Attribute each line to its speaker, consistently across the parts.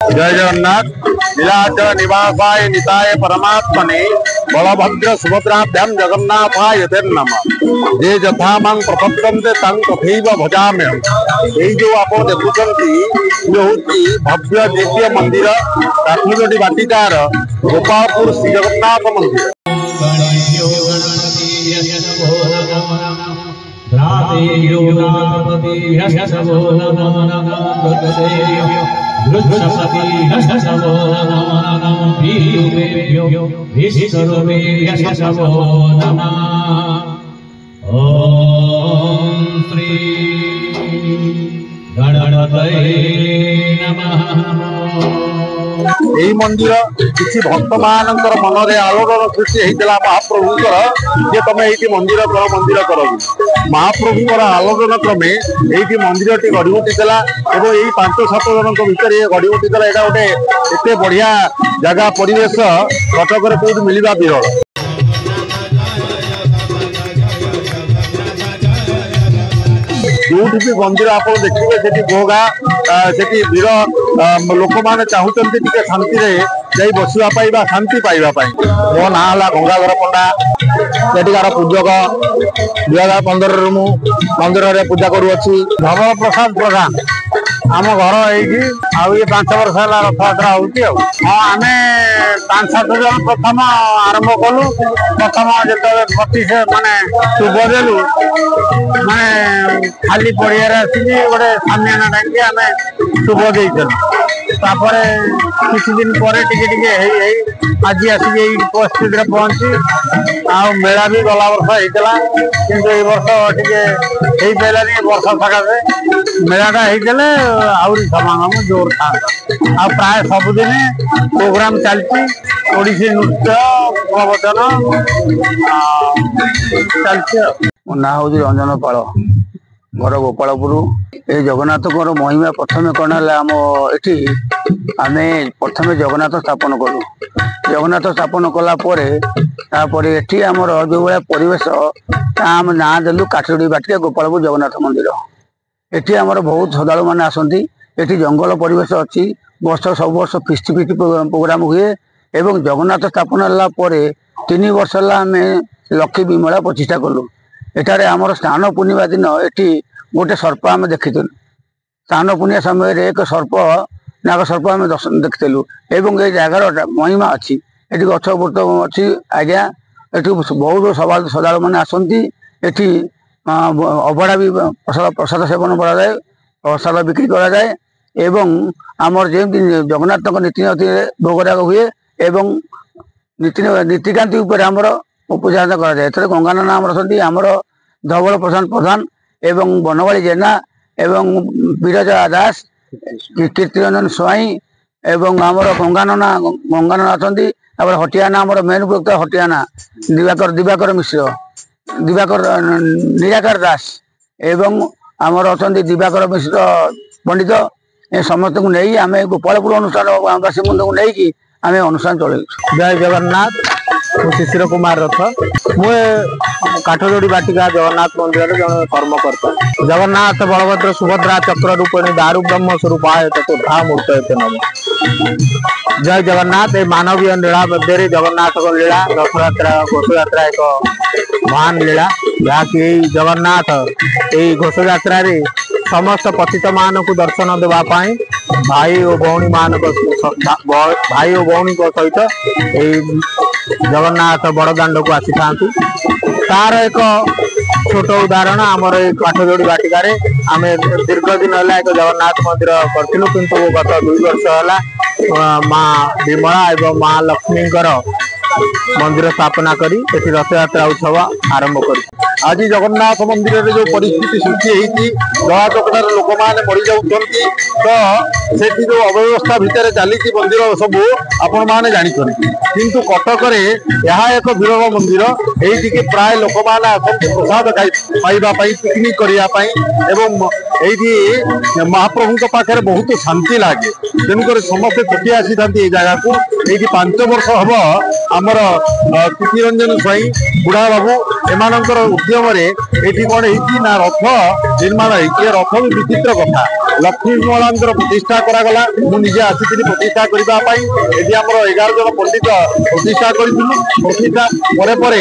Speaker 1: जय जगन्नाथ। नीलाचल निवासाय निताय परमात्मने बलभद्र सुभद्राभ्याम जगन्नाथाय नमः। जे यथा मां प्रपद्यन्ते तां तथैव भजाम्यहम्। एई जो आपण देखुछंती ये होची भव्य दिव्य मंदिर काठजोड़ी बाटिकार गोपालपुर श्री जगन्नाथ मंदिर।
Speaker 2: ओम श्री गणपतये नमः।
Speaker 1: यही मंदिर किसी भक्त मानकर मन में आलोड़न सृष्टि होता महाप्रभुंर जे तुम ये मंदिर कर महाप्रभुंर आलोड़न क्रमे ये मंदिर टी गढ़ी उठीला और यही 5-7 जन भितर ये गढ़ी उठीला। यहाँ गोटे एत बढ़िया जगह परिवेश कटक कौट मिलवा विरल। जो भी मंदिर आप देखिए से गोगा से वीर लोक मैंने चाहते शांति जाई बसापी शांति पाइबापी। मो ना है गंगाधर पंडा सेठिकार पूजक 2015 मु मंदिर में पूजा करुच्छी। धवल प्रसाद प्रधान आम घर ये 5 वर्ष है रथ यात्रा होती। हाँ आम 5-7 जन प्रथम आरंभ कलु। प्रथम जो प्रतिश मानने शुभ देलु माने खाली पड़िया गोटे सामियाना टांगी आम शुभ देचल। किसी दिन पर आज आसिक परिस्थिति पहुंची आ मेला भी गला वर्ष होता किंतु ये वर्ष टे पारानी वर्षा सकाशे मेलाटा होते आहरी समागम जोर था। आ प्राय सबुदिन प्रोग्राम चलती ओडिसी नृत्य प्रवचन चलती।
Speaker 3: मो ना हूँ रंजन पाल घर गोपालपुर। ये जगन्नाथ महिमा प्रथम कौन है आम ये आम प्रथम जगन्नाथ स्थापन कलु। जगन्नाथ स्थापन कलापर ये आमर जो भाया परिवेश आम ना देलु काठजोड़ी बाटिका गोपालपुर जगन्नाथ मंदिर। ये आमर बहुत श्रद्धालु मैंने आसती। ये जंगल परिवेश अच्छी वर्ष सब वर्ष फिस्ट प्रोग्राम हुए एवं जगन्नाथ स्थापन है 3 वर्ष आम लक्ष्मी विमला प्रतिष्ठा कलु। एठार आमर स्नान पूर्णिमा दिन ये गोटे सर्प आम देखी। स्नान पूर्णिमा समय एक सर्प नाग सर्प आम दर्शन देखीलु एवं ये जगार महिमा अच्छी। ये गछ बुट अच्छी आज्ञा ये बहुत श्रद्धालु मैंने आसती। ये अभड़ा भी प्रसाद सेवन करा जाए प्रसाद बिक्री करा जाए एवं आमर जमी जगन्नाथ नीति भोगराग हुए एवं नीतिकांति आमर पूजा करा जाए। गंगानना आमर अच्छा आमर धवल प्रसाद प्रधान एवं बनवाली जेना एवं विरजा दास कीर्तिरंजन स्वाई एवं आमर गंगानना अच्छा हटियाना आमर मेन उपयुक्त हटियाना दिवाकर मिश्र दिवाकर निराकार दास एवं आमर अच्छा दिवाकर मिश्र पंडित ए समस्त को नहीं आम गोपालपुर अनुष्ठान बासी बंधु को लेकिन आम अनुष्ठान चल।
Speaker 1: जय जगन्नाथ। शिशिर कुमार रथ मु काठजोड़ी बाटिका जगन्नाथ मंदिर जन कर्मकर्ता। जगन्नाथ बलभद्र सुभद्रा चक्र रूपिणी दारु ब्रह्म स्वरूपाय चतुर्धा मूर्त नम। जय जगन्नाथ। ये मानवीय लीला मध्य जगन्नाथ लीला रथयात्रा घोषयात्रा एक महान लीला जहाँकि जगन्नाथ यही घोषयात्रा समस्त पतित मान को दर्शन देवाई भाई और भौणी मान भाई और भौणी सहित जगन्नाथ बड़दाण्ड को आसी था। तार एक छोट उदाहरण आमर काठजोड़ी बाटिकार आम दीर्घ दिन है एक जगन्नाथ मंदिर करूँ किंतु गत 2 वर्ष है माँ विमला एवं माँ लक्ष्मी मंदिर स्थापना करी रथ यात्रा उत्सव आरंभ कर। आज जगन्नाथ मंदिर जो परिस्थिति सृष्टि होती दला चकटार लोक मैंने मरी जाती तो से जो अव्यवस्था भितर चली मंदिर सब आपण मैंने जानते किंतु कटक यह एक विरल मंदिर ये प्राय लोक मैंने आसती प्रसाद पाइबापी पिकनिक करने ये महाप्रभु पाखे बहुत शांति लगे तेणुक समस्ते छुट्टी आसी था जगह को। ये 5 वर्ष हम आमर कीर्तिरंजन स्वाई बुढ़ा बाबू एमानकर उद्यम ये कौन है रथ निर्माण रथ भी विचित्र कथा लक्ष्मी महाराज प्रतिष्ठा करागला मु निजे आसी प्रतिष्ठा करने एटी आम 11 जन पंडित प्रतिष्ठा प्रतिष्ठा पर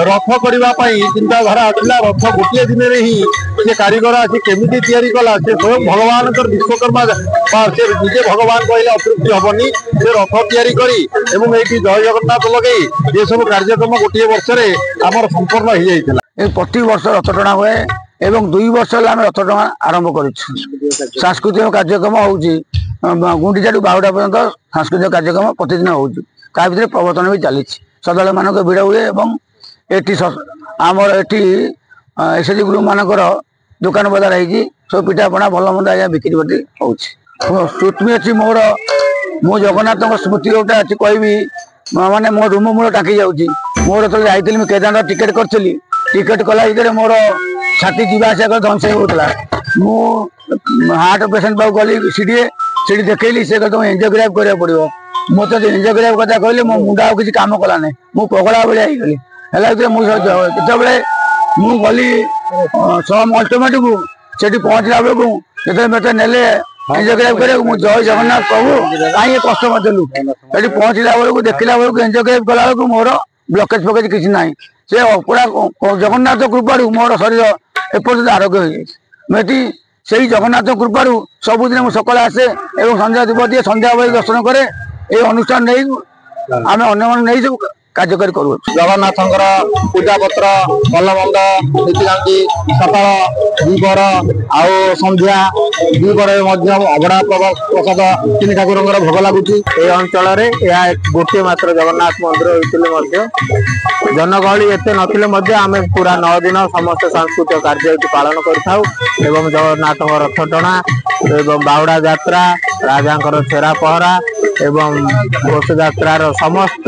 Speaker 1: रथ करने चिंताधारा आसला रथ गोटे दिन में ही से कारीगर आसी केमी कला से स्वयं भगवान विश्वकर्मा से निजे भगवान कहले अतृप्ति हेनी से रथ या जय जगन्नाथ लगे ये सब कार्यक्रम गोटे वर्ष आमर संपूर्ण हो जाता
Speaker 3: प्रति वर्ष रथ टଣା हुए एवं 2 वर्ष आम रथ टଣା आरंभ कर सांस्कृतिक कार्यक्रम हो गुंडीचा बाहुटा पर्यटन सांस्कृतिक कार्यक्रम प्रतिदिन हो भर प्रवर्तन भी चली श्रद्धा मान भिड़ हुए आमर ये एसएचजी ग्रुप मानकर दुकान बजार है सब पिठापणा भल मंद आज बिक्री बटी हो स्मृति अच्छी मोर मो जगन्नाथ स्मृति गोटे अच्छी कहबी माने मो रूम मूल टाँकी जाऊँगी मोर तो जाइली केदारनाथ टिकेट करी टिकेट कला भितर मोर छाती जावास धंस होता मु हार्ट पेसेंट पाक गली सीढ़ी देखली से तुम एंजियोग्राफ करा पड़ो मत एंजियोग्राफ कथा कहले मो मुंडा किसी कम कला ना मु पगला भाई गली मुझे मु गली सम अल्टोमेट को सेठी पहुंचला बेलू जो मत नेले एंजियोग्राफ करा जय जगन्नाथ प्रभु कहीं कष्ट मतेलु ये पहुंचला बेलू देखला बेलू एंजियोग्राफ कला बेलू मोर ब्लकेज फकेज किसी ना से पूरा जगन्नाथ कृपारू मोर शरीर एपर्यंत आरोग्य हो जाए से जगन्नाथ कृपारू सबुदिन मुझे सकाल आसे और संध्या दीप दिए संध्या बे दर्शन करे ये अनुष्ठान नहीं आम अन्य सब कार्यकारी करूँ
Speaker 1: जगन्नाथ पूजा पत्र भल मंद नीतिकांति सकाल द्विपर आउ संध्या द्विपर अभड़ा प्रसाद 3 ठाकुर भोग लगुच अंचल गोटे मात्र जगन्नाथ मंदिर होते जनगहली एत नथिले आम पूरा 9 दिन समस्त सांस्कृतिक कार्य पालन कर जगन्नाथ रथ टଣା एवं बाहुड़ा यात्रा राजा छेरा पहरा एवं घोष यात्रार समस्त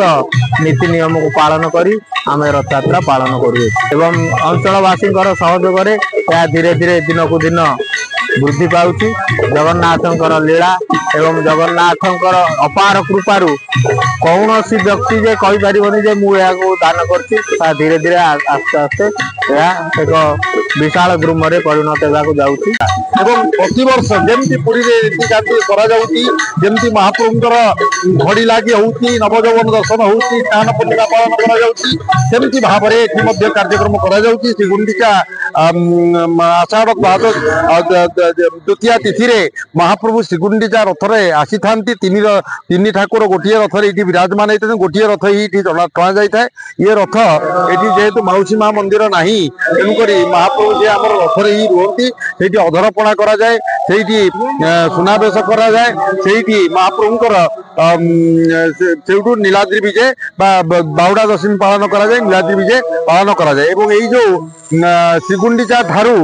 Speaker 1: नीति नियम को पालन करी आम रथ यात्रा पालन करूँ अंचलवासी सहयोग धीरे धीरे दिन को दिन वृद्धि पाउछि जगन्नाथ लीला एवं जगन्नाथ अपार कृपारू कौन सी व्यक्ति जे कही पारिबनी जे मु या दान करछि धीरे धीरे आस्ते आस्ते एक विशाल ग्रुम रे परिणत होगाकू जाउछि एवं प्रतिवर्ष जमी पुरी नीतिकांति जमी महाप्रभुंर घड़ी लगी होती नवजौवन दर्शन होती स्नान पूर्णिमा पालन करमती भाव में कार्यक्रम करगुंडीचा आषाढ़ द्वितीय तिथि महाप्रभु श्रीगुंडीचा रथ आसी था 3 ठाकुर गोटे रथ ये विराजमान होते गोटे रथ ही टणा जाए ये रथ ये जेहेतु मौसी माँ मंदिर ना तेणुक महाप्रभु जी आम रथ ही रुहति से अधरपणा कराए सुनावेश कराए महाप्रभुंर नीलाद्री विजय बाहुड़ा दशमी पालन कराए नीलाद्री विजय पालन कराए जो श्रीगुंडीचा ठारू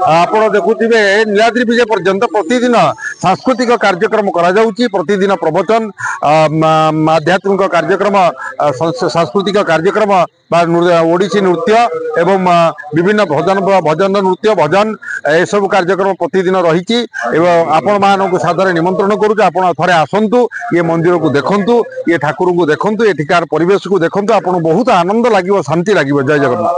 Speaker 1: आप देखुवे नीलाद्री विजय पर्यंत प्रतिदिन सांस्कृतिक कार्यक्रम प्रतिदिन प्रवचन आध्यात्मिक कार्यक्रम सांस्कृतिक कार्यक्रम ओडिसी नृत्य एवं विभिन्न भजन नृत्य भजन ए सब कार्यक्रम प्रतिदिन रही आपण मानक सादर निमंत्रण करूँ आपण थे आसतु ये मंदिर को देखु ये ठाकुर को देखु एठिकार परिवेश को देखु आपन बहुत आनंद लगे शांति लगे जय जगन्नाथ।